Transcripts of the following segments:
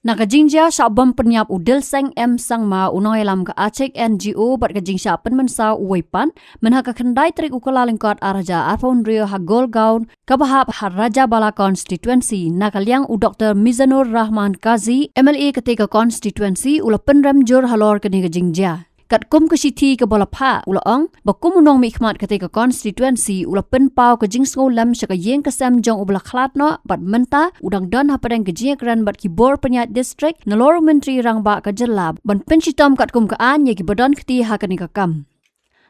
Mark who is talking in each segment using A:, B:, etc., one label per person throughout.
A: Naka Jingshah sabam penyap udel seng sang ma Nongïalam ka ACHIK NGO bat ka Jingshah penmensa uwaipan menha ka kendai trik ukala lengkot araja arfon rio ha gol gaun kabahap ha Rajabala constituency nakaliang u Dr. Mizanur Rahman Kazi MLA ketika constituency ula Pynrem jur Halor ke Jingshah. Kat kum ke siti ke bola pa ula ong bakum unong mikmat ketika constituency ula penpau ke Nongïalam syaka yeng kesam jong ubla khlat no bat menta udang don hapadang ke jingkran bat kibor penyat district nalor menteri rang ba ke jelab ban pensitom kat kum ke an ye ki badon keti ha ke nikakam.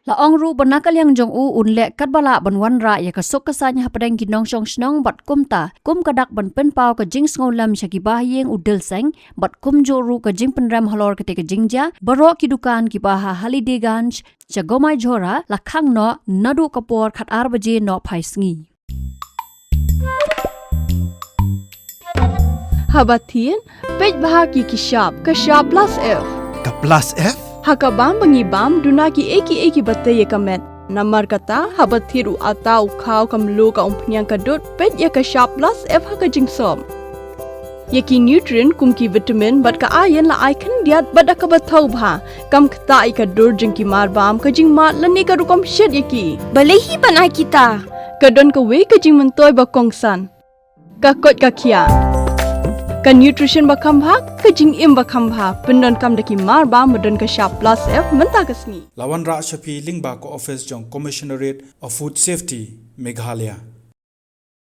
A: La ong ru banakal yang jong u unlek kat bala ban wanra ya kasuk kesanya hapadang ki nong song snong bat kumta kum kadak ban penpau ke Nongïalam syaki bahyeng udel seng bat kum joru ke jing Pynrem Halor ketika Jingshah barok ki Dukan ki baha holiday ganj jagomai jora la Khang no nadu kapor khat arbaje no phaisngi.
B: Habatin pej bahagi kishap kashap plus F
C: Ka plus F?
B: Hakabam bangibam dunaki eki batay kamet namar kata habathiru atau kau kamlu ka umpnyang kadut pet ya ka sharp plus F haka jingsom yaki nutrient kumki vitamin bat ka iron la icon diat bat ka bathau bha kam khta ka dur jingki marbam ka jingmat lani ka rukom shed yaki balehi banai kita kadon ka we ka jing mentoy ba kongsan ka kot ka khia ka nutrition ba khambha ka jing im ba khambha pendon kam daki mar ba modon ka sharp plus F menta kasni
C: Lawan Ra Shapi Lingba ko office jong Commissionerate of Food Safety Meghalaya.